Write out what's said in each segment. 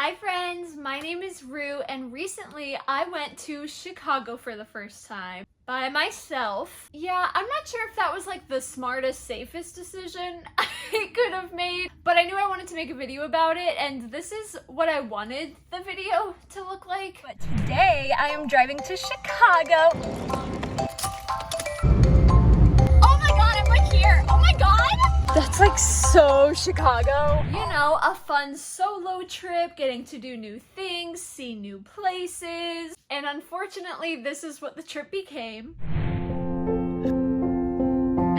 Hi friends, my name is Rue, and recently I went to Chicago for the first time by myself. Yeah, I'm not sure if that was like the smartest, safest decision I could have made, but I knew I wanted to make a video about it, and this is what I wanted the video to look like. But today I am driving to Chicago. Oh my god, I'm right here! Oh my god! That's like so Chicago. You know, a fun solo trip, getting to do new things, see new places. And unfortunately, this is what the trip became.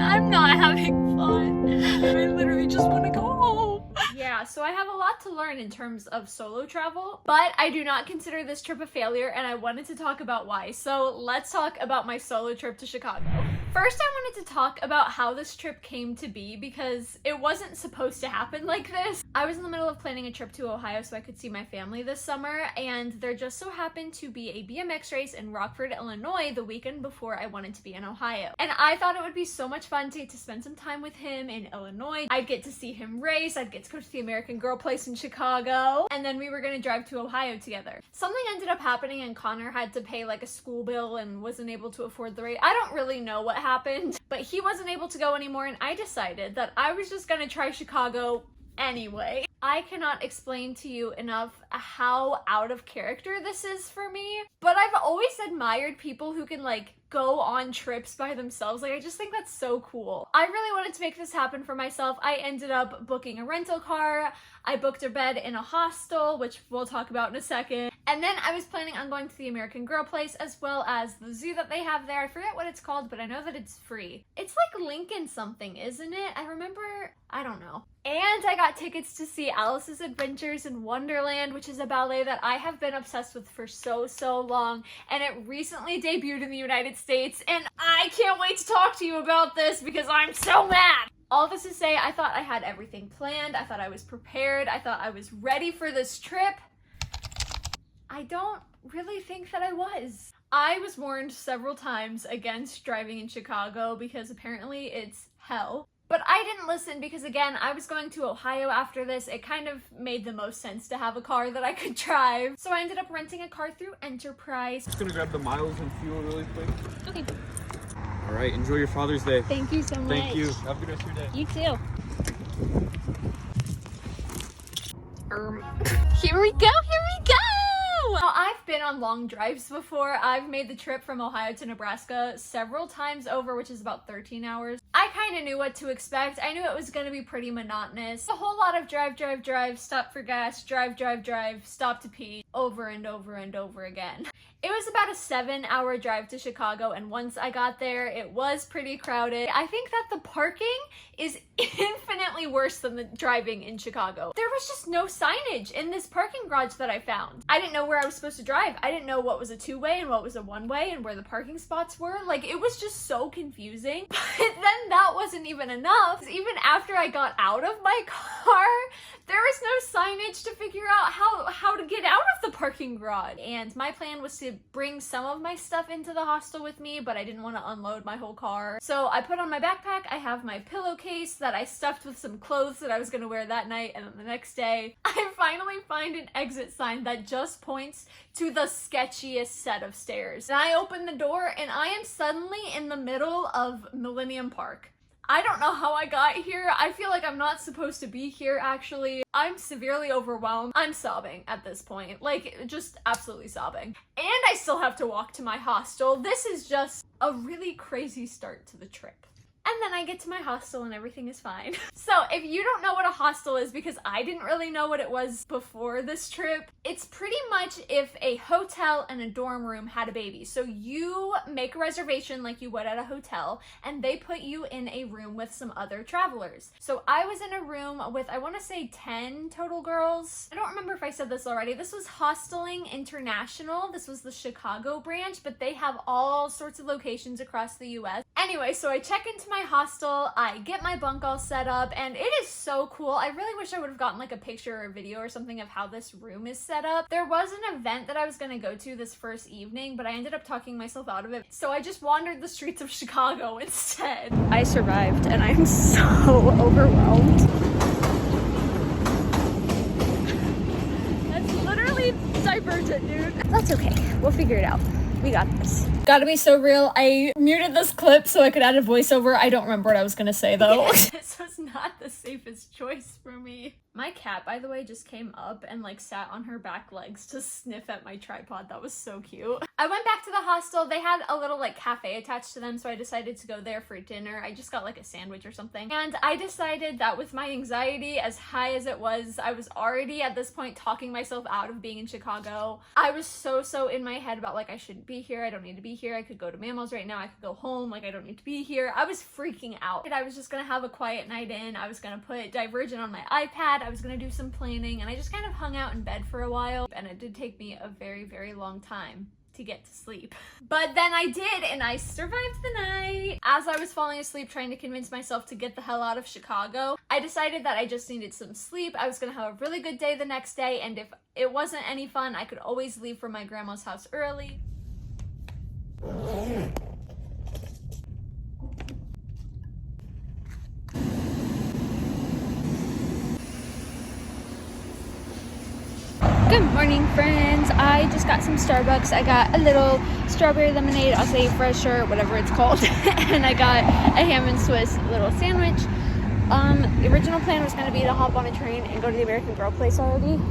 I'm not having fun. I literally just want to go home. Yeah, so I have a lot to learn in terms of solo travel, but I do not consider this trip a failure, and I wanted to talk about why. So let's talk about my solo trip to Chicago. First, I wanted to talk about how this trip came to be because it wasn't supposed to happen like this. I was in the middle of planning a trip to Ohio so I could see my family this summer, and there just so happened to be a BMX race in Rockford, Illinois the weekend before I wanted to be in Ohio. And I thought it would be so much fun to get to spend some time with him in Illinois. I'd get to see him race, I'd get to go to the American Girl place in Chicago, and then we were gonna drive to Ohio together. Something ended up happening and Connor had to pay like a school bill and wasn't able to afford the rate. I don't really know what happened, but he wasn't able to go anymore, and I decided that I was just gonna try Chicago anyway. I cannot explain to you enough how out of character this is for me, but I've always admired people who can like go on trips by themselves. Like, I just think that's so cool. I really wanted to make this happen for myself. I ended up booking a rental car. I booked a bed in a hostel, which we'll talk about in a second. And then I was planning on going to the American Girl place as well as the zoo that they have there. I forget what it's called, but I know that it's free. It's like Lincoln something, isn't it? I remember, I don't know. And I got tickets to see Alice's Adventures in Wonderland, which is a ballet that I have been obsessed with for so long, and it recently debuted in the United States, and I can't wait to talk to you about this because I'm so mad! All this to say, I thought I had everything planned, I thought I was prepared, I thought I was ready for this trip. I don't really think that I was. I was warned several times against driving in Chicago because apparently it's hell. But I didn't listen because, again, I was going to Ohio after this. It kind of made the most sense to have a car that I could drive. So I ended up renting a car through Enterprise. Just gonna grab the miles and fuel really quick. Okay. All right, enjoy your Father's Day. Thank you so much. Thank you. Have a good rest of your day. You too. Here we go, here we go! Now, I've been on long drives before. I've made the trip from Ohio to Nebraska several times over, which is about 13 hours. I kind of knew what to expect. I knew it was going to be pretty monotonous. A whole lot of drive, stop for gas, drive, stop to pee, over and over and over again. It was about a 7-hour drive to Chicago, and once I got there, it was pretty crowded. I think that the parking is infinitely worse than the driving in Chicago. There was just no signage in this parking garage that I found. I didn't know where I was supposed to drive. I didn't know what was a two-way and what was a one-way and where the parking spots were. Like, it was just so confusing. But then that wasn't even enough. Even after I got out of my car, there was no signage to figure out how to get out of the parking garage. And my plan was to bring some of my stuff into the hostel with me, but I didn't want to unload my whole car. So I put on my backpack. I have my pillowcase that I stuffed with some clothes that I was going to wear that night, and then the next day, I finally find an exit sign that just points to the sketchiest set of stairs. And I open the door, and I am suddenly in the middle of Millennium Park. I don't know how I got here. I feel like I'm not supposed to be here, actually. I'm severely overwhelmed. I'm sobbing at this point. Like, just absolutely sobbing. And I still have to walk to my hostel. This is just a really crazy start to the trip. And then I get to my hostel and everything is fine. So if you don't know what a hostel is, because I didn't really know what it was before this trip, it's pretty much if a hotel and a dorm room had a baby. So you make a reservation like you would at a hotel, and they put you in a room with some other travelers. So I was in a room with, I want to say 10 total girls. I don't remember if I said this already. This was Hosteling International. This was the Chicago branch, but they have all sorts of locations across the US. Anyway, so I check into my hostel, I get my bunk all set up, and it is so cool. I really wish I would have gotten like a picture or a video or something of how this room is set up. There was an event that I was gonna go to this first evening, but I ended up talking myself out of it. So I just wandered the streets of Chicago instead. I survived, and I'm so overwhelmed. That's Divergent, dude. That's okay. We'll figure it out. We got this. Gotta be so real. I muted this clip so I could add a voiceover. I don't remember what I was gonna say though. Yeah, this was not the safest choice for me. My cat, by the way, just came up and like sat on her back legs to sniff at my tripod. That was so cute. I went back to the hostel. They had a little like cafe attached to them, so I decided to go there for dinner. I just got like a sandwich or something. And I decided that with my anxiety as high as it was, I was already at this point talking myself out of being in Chicago. I was so in my head about like I shouldn't be here. I don't need to be here. I could go to Mammal's right now. I could go home. Like I don't need to be here. I was freaking out. And I was just gonna have a quiet night in. I was gonna put Divergent on my iPad. I was gonna do some planning, and I just kind of hung out in bed for a while, and it did take me a very long time to get to sleep. But then I did, and I survived the night. As I was falling asleep trying to convince myself to get the hell out of Chicago, I decided that I just needed some sleep. I was gonna have a really good day the next day, and if it wasn't any fun, I could always leave for my grandma's house early. Good morning, friends. I just got some Starbucks. I got a little strawberry lemonade, I'll say fresh or whatever it's called, and I got a ham and Swiss little sandwich. The original plan was going to be to hop on a train and go to the American Girl place already,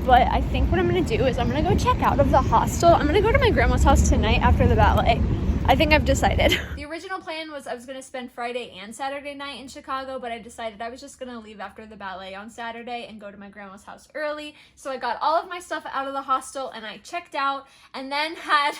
but I think what I'm going to do is I'm going to go check out of the hostel. I'm going to go to my grandma's house tonight after the ballet. I think I've decided. The original plan was I was going to spend Friday and Saturday night in Chicago, but I decided I was just going to leave after the ballet on Saturday and go to my grandma's house early. So I got all of my stuff out of the hostel and I checked out, and then had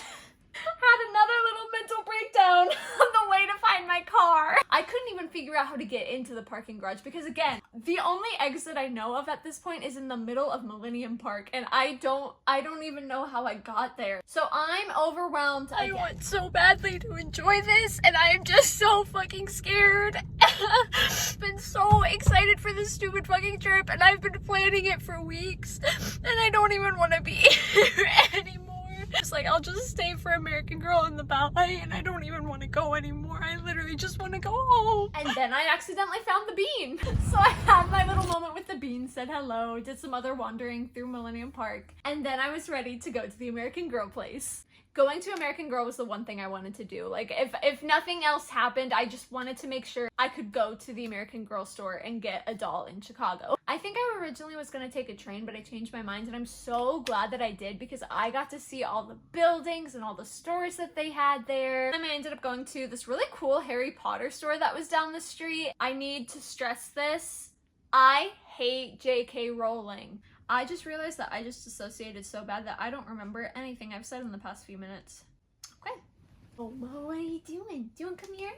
another little mental breakdown on the way to find my car. I couldn't even figure out how to get into the parking garage because, again, the only exit I know of at this point is in the middle of Millennium Park, and I don't even know how I got there. So I'm overwhelmed. I want so badly to enjoy this, and I am just so fucking scared. I've been so excited for this stupid fucking trip, and I've been planning it for weeks, and I don't even want to be here anymore. It's like, I'll just stay for American Girl in the ballet, and I don't even want to go anymore. I literally just want to go home. And then I accidentally found the bean. So I had my little moment with the bean, said hello, did some other wandering through Millennium Park, and then I was ready to go to the American Girl place. Going to American Girl was the one thing I wanted to do. Like, if nothing else happened, I just wanted to make sure I could go to the American Girl store and get a doll in Chicago. I think I originally was gonna take a train, but I changed my mind, and I'm so glad that I did because I got to see all the buildings and all the stores that they had there. And I ended up going to this really cool Harry Potter store that was down the street. I need to stress this. I hate J.K. Rowling. I just realized that I just associated so bad that I don't remember anything I've said in the past few minutes. Okay. Oh, Mo, what are you doing? Do you want to come here?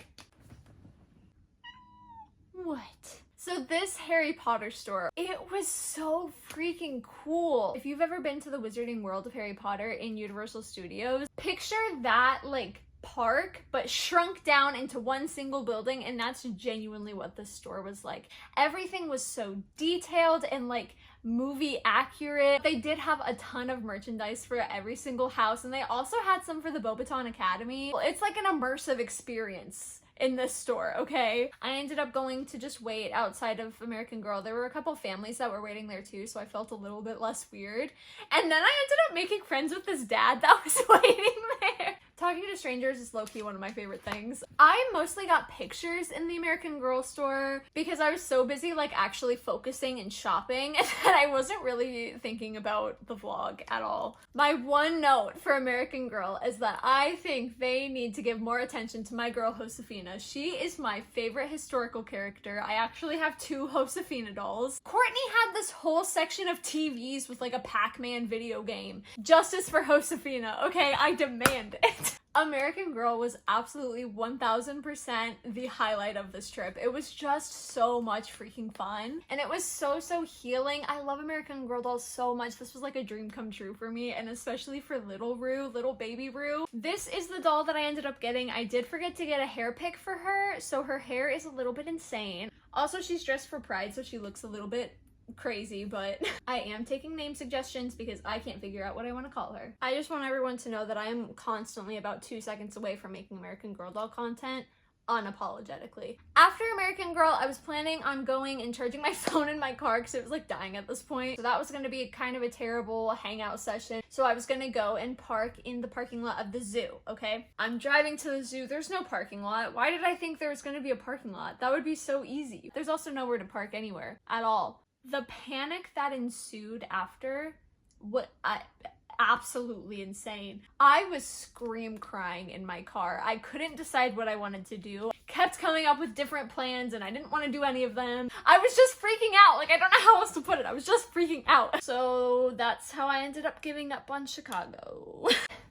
What? So this Harry Potter store, it was so freaking cool. If you've ever been to the Wizarding World of Harry Potter in Universal Studios, picture that like park but shrunk down into one single building, and that's genuinely what the store was like. Everything was so detailed and like movie accurate. They did have a ton of merchandise for every single house, and they also had some for the Beauxbaton Academy. It's like an immersive experience in this store, okay? I ended up going to just wait outside of American Girl. There were a couple families that were waiting there too, so I felt a little bit less weird. And then I ended up making friends with this dad that was waiting there. Talking to strangers is low-key one of my favorite things. I mostly got pictures in the American Girl store because I was so busy like actually focusing and shopping that I wasn't really thinking about the vlog at all. My one note for American Girl is that I think they need to give more attention to my girl Josefina. She is my favorite historical character. I actually have 2 Josefina dolls. Courtney had this whole section of TVs with like a Pac-Man video game. Justice for Josefina, okay? I demand it. American Girl was absolutely 1000% the highlight of this trip. It was just so much freaking fun, and it was so healing. I love American Girl dolls so much. This was like a dream come true for me, and especially for little Rue, little baby Rue. This is the doll that I ended up getting. I did forget to get a hair pick for her, so her hair is a little bit insane. Also, she's dressed for Pride, so she looks a little bit crazy, but I am taking name suggestions because I can't figure out what I want to call her. I just want everyone to know that I am constantly about 2 seconds away from making American Girl doll content. unapologetically. After American Girl, I was planning on going and charging my phone in my car because it was like dying at this point. So that was going to be kind of a terrible hangout session. So I was going to go and park in the parking lot of the zoo, okay? I'm driving to the zoo. There's no parking lot. Why did I think there was going to be a parking lot? That would be so easy. There's also nowhere to park anywhere at all. The panic that ensued after, absolutely insane. I was scream crying in my car. I couldn't decide what I wanted to do. Kept coming up with different plans and I didn't want to do any of them. I was just freaking out. Like, I don't know how else to put it. I was just freaking out. So that's how I ended up giving up on Chicago.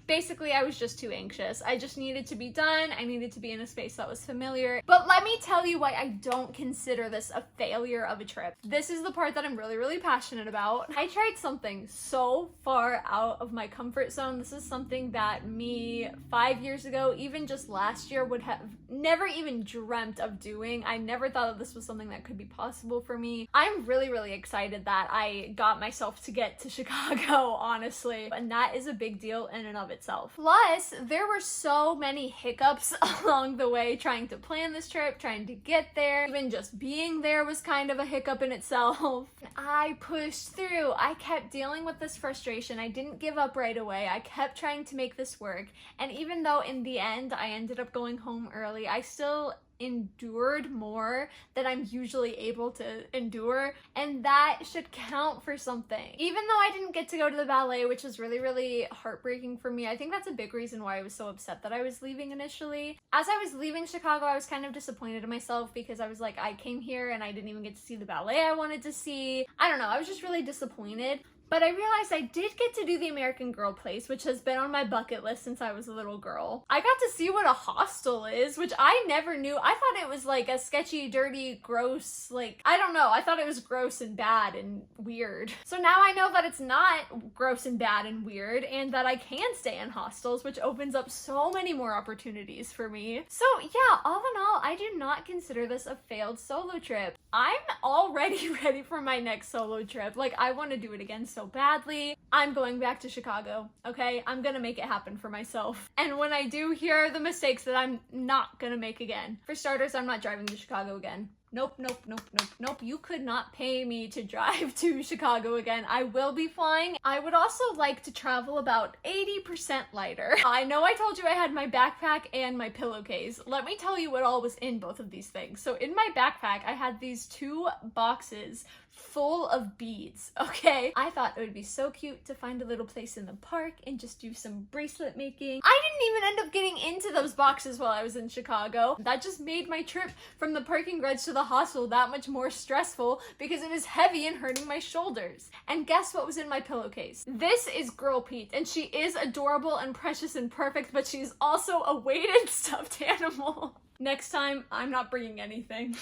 Basically, I was just too anxious. I just needed to be done. I needed to be in a space that was familiar. But let me tell you why I don't consider this a failure of a trip. This is the part that I'm really, really passionate about. I tried something so far out of my comfort zone. This is something that me 5 years ago, even just last year, would have never even dreamt of doing. I never thought that this was something that could be possible for me. I'm really, really excited that I got myself to get to Chicago, honestly. And that is a big deal in and of itself. Plus, there were so many hiccups along the way trying to plan this trip, trying to get there. Even just being there was kind of a hiccup in itself. I pushed through. I kept dealing with this frustration. I didn't give up right away. I kept trying to make this work. And even though in the end I ended up going home early, I still endured more than I'm usually able to endure, and that should count for something. Even though I didn't get to go to the ballet, which was really, really heartbreaking for me, I think that's a big reason why I was so upset that I was leaving initially. As I was leaving Chicago, I was kind of disappointed in myself because I was like, I came here and I didn't even get to see the ballet I wanted to see. I don't know, I was just really disappointed. But I realized I did get to do the American Girl place, which has been on my bucket list since I was a little girl. I got to see what a hostel is, which I never knew. I thought it was like a sketchy, dirty, gross, like, I don't know. I thought it was gross and bad and weird. So now I know that it's not gross and bad and weird, and that I can stay in hostels, which opens up so many more opportunities for me. So yeah, all in all, I do not consider this a failed solo trip. I'm already ready for my next solo trip. Like, I want to do it again so badly. I'm going back to Chicago, okay? I'm gonna make it happen for myself. And when I do, here are the mistakes that I'm not gonna make again. For starters, I'm not driving to Chicago again. Nope, nope, nope, nope, nope. You could not pay me to drive to Chicago again. I will be flying. I would also like to travel about 80% lighter. I know I told you I had my backpack and my pillowcase. Let me tell you what all was in both of these things. So in my backpack, I had these 2 boxes full of beads, okay? I thought it would be so cute to find a little place in the park and just do some bracelet making. I didn't even end up getting into those boxes while I was in Chicago. That just made my trip from the parking garage to the hostel that much more stressful because it was heavy and hurting my shoulders. And guess what was in my pillowcase? This is Girl Pete, and she is adorable and precious and perfect, but she's also a weighted stuffed animal. Next time, I'm not bringing anything.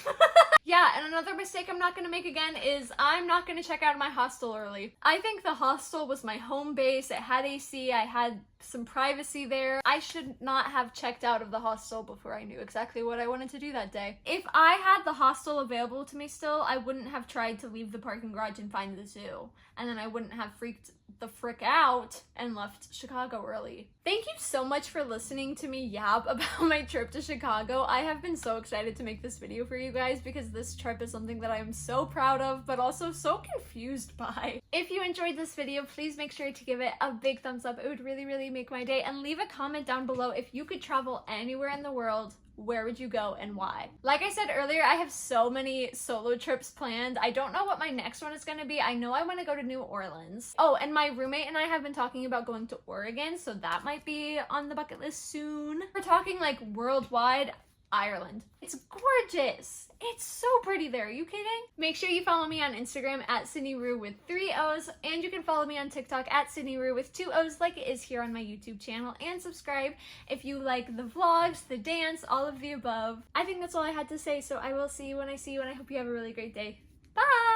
Yeah, and another mistake I'm not gonna make again is I'm not gonna check out of my hostel early. I think the hostel was my home base. It had AC, I had some privacy there. I should not have checked out of the hostel before I knew exactly what I wanted to do that day. If I had the hostel available to me still, I wouldn't have tried to leave the parking garage and find the zoo. And then I wouldn't have freaked the frick out and left Chicago early. Thank you so much for listening to me yap about my trip to Chicago. I have been so excited to make this video for you guys because this trip is something that I am so proud of, but also so confused by. If you enjoyed this video, please make sure to give it a big thumbs up. It would really, really make my day. And leave a comment down below if you could travel anywhere in the world. Where would you go and why? Like I said earlier, I have so many solo trips planned. I don't know what my next one is going to be. I know I want to go to New Orleans. Oh, and my roommate and I have been talking about going to Oregon, so that might be on the bucket list soon. We're talking like worldwide. Ireland. It's gorgeous. It's so pretty there. Are you kidding? Make sure you follow me on Instagram at SydneyRue with 3 O's, and you can follow me on TikTok at SydneyRue with 2 O's like it is here on my YouTube channel, and subscribe if you like the vlogs, the dance, all of the above. I think that's all I had to say, so I will see you when I see you, and I hope you have a really great day. Bye!